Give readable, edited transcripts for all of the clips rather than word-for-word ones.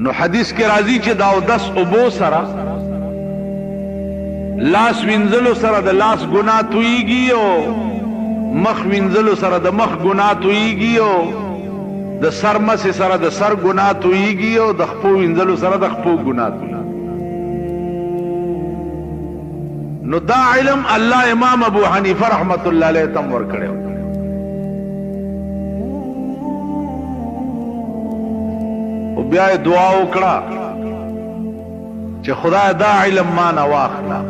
نو حدیث کې راځي چې دا اودس اوبو سره لاس وینځلو سره د لاس ګناه تویږي او مخ وینځلو سره د مخ ګناه تویږي او د سر مسې سره د سر ګناه تویږي او د خپو وینځلو سره د خپو ګناه تویږي. نو دا علم الله امام ابو حنیفه رحمت الله علیه تم ورکړو. او بیا دعا وکړه چې خدای دا علم ما نه واخله،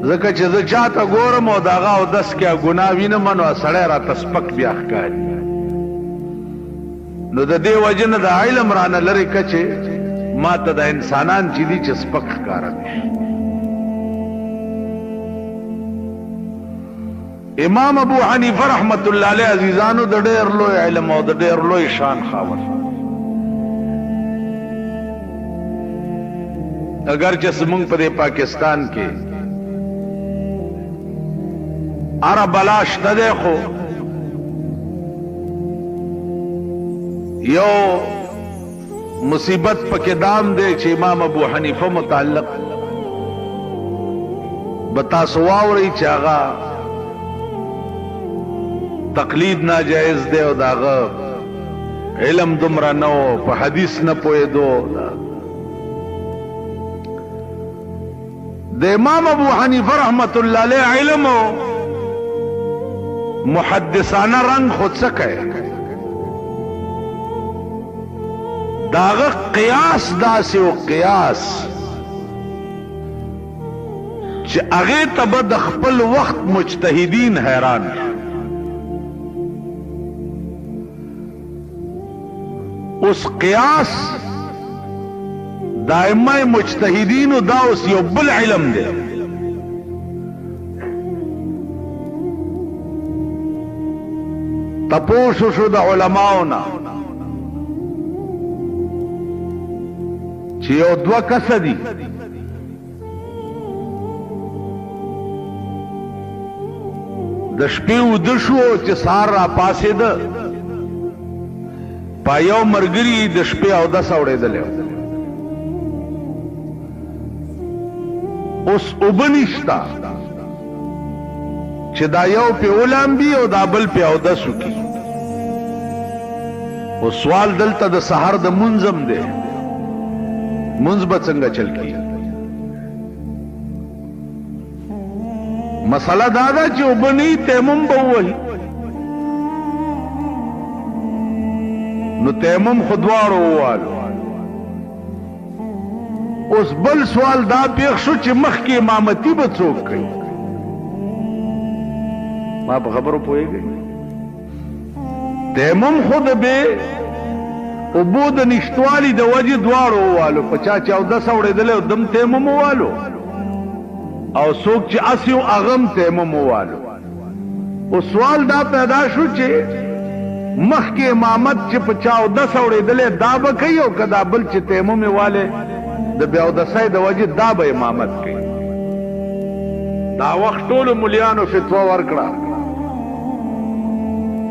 ځکه چې زه چاته ګورم او دغه اودس کې ګناه وینم نو سړی راته سپک بیا ښکاري. نو د دې وجه نه د علم رانه لرې که چې ما ته د انسانان چې دي چې سپک ښکاره دي. امام ابو حنیفه رحمت الله علیه عزیزانو د ډېر لوی علم او د ډېر لوی شان خاوند، اگر چې زمونږ په پاکستان کې اره بلا شته دی، خو یو مصیبت پکې دام دی چې امام ابو حنیفه متعلق به تاسو واورئ چې هغه تقلید ناجائز دی او داغه علم دومره نه و، په حدیث نه پوهېدو. د امام ابو حنیفه رحمت الله علیه علم و محدثانه رنگ خود څه کوي، داغه قیاس داسې و قیاس چې هغې ته به د خپل وخت مجتهدین حیران شي. اوس قیاس دائمه مجتهدینو دا اوس یو بل علم دی. تپوسو شو د علماؤنا چې یو دوه کسه دي، د شپې وده شو چې سهار را پاسېده، په یو ملګري د شپې اودس اورېدلی، اوس اوبه نشته چې دا یو پې ولامبي او دا بل پې اودس وکړي. او سوال دلته د سحر د منځم دی، منځ به څنګه چل کېږي؟ مسله دا ده چې اوبه نه وي تیمم به ووهي، نو تیمم خو دواړو ووالو. اوس بل سوال دا پیښ شو چې مخکې امامتي به څوک کوي؟ ما په خبرو پوهېږئ؟ تیمم خو د بې اوبو د نشتوالي د وجې دواړو ووالو، په چا چې اودس اورېدلی او دم تیمم ووالو، او څوک چې هسې و هغه هم تیمم ووالو. اوس سوال دا پیدا شو چې مخکې امامت چې په چا اودس اورېدلی دا به کوي، او که دا بل چې تیمم یې والی د بې اودسۍ د وجې دا به امامت کوي. دا وخت ټولو ملیانو فتوا ورکړه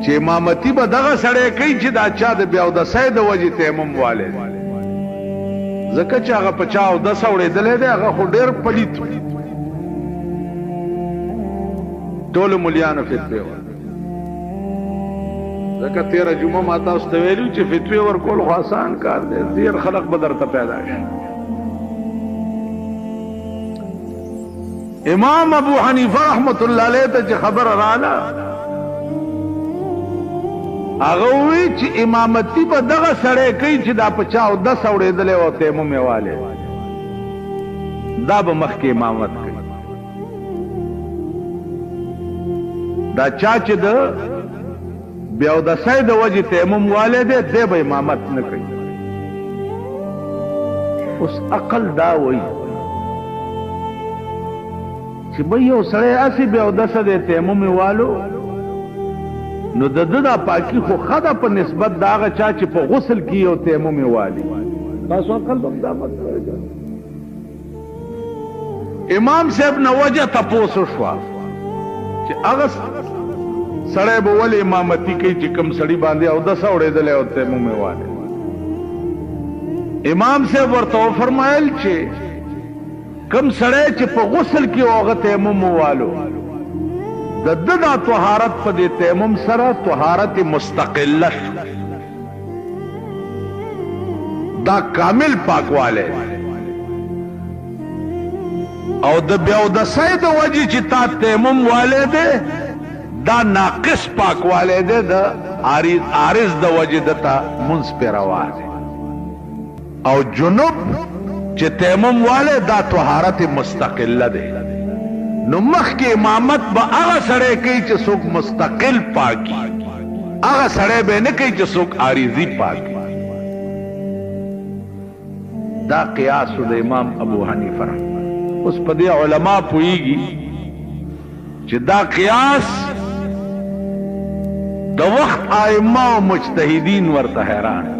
چې امامتي به دغه سړی کوي چې دا چا د بې اودسۍ د وجې تیمم والی دی، ځکه چې هغه په چا اودس اورېدلی دی هغه خو ډېر پلیت وي. ټولو ملیانو فتوې ورکړه، ځکه تېره جمعه ما تاسو ته ویلي چې فتوې ورکول خو آسان کار دی، ډېر خلق به درته پیدا شي. امام ابو حنیفه رحمت الله علیه ته چې خبره رااله، هغه وی چې امامتي به دغه سړی کوي چې دا په چا اودس اورېدلی او تیمم یې والی، دا به مخکې امامت کوي. دا چا چې د بې اودسۍ د وجې تیمم والی دی دی به امامت نه کوي. اوس عقل دا وایي چې به یو سړی هسې بې اودسه دی تیمم یې والو، نو د ده دا پاکي خو ښه ده په نسبت د هغه چا چې په غسل کې یو تیمم یې والي. تاسو عقل به هم دا مطلب. امام صاحب نه وجه تپوس وشوه چې هغه سړی به ولې امامتي کوي چې کوم سړي باندې اودس اورېدلی او تیمم یې والی. امام سے ورته فرمایل چې کم سړی چې په غسل کې هغه تیمم والو د ده دا طهارت په دې تیمم سره طهارت مستقله شو دا کامل پاکواله او د بیاودسۍ د وجې چې تا تیمم والی دی دا ناقص پاکوالی دی د عارض د وجې دته منځ پې روا دی او جنوب چې تیمم والی دا طهارت مستقله دی نو مخکې امامت به هغه سړی کوي چې څوک مستقل پاکي هغه سړی به نه کوي چې څوک عارضي پاکي دا قیاس د امام ابو حنیفه اوس په دې علما پوهیږي چې دا قیاس د وخت ائمه او مجتهدین ورته حیران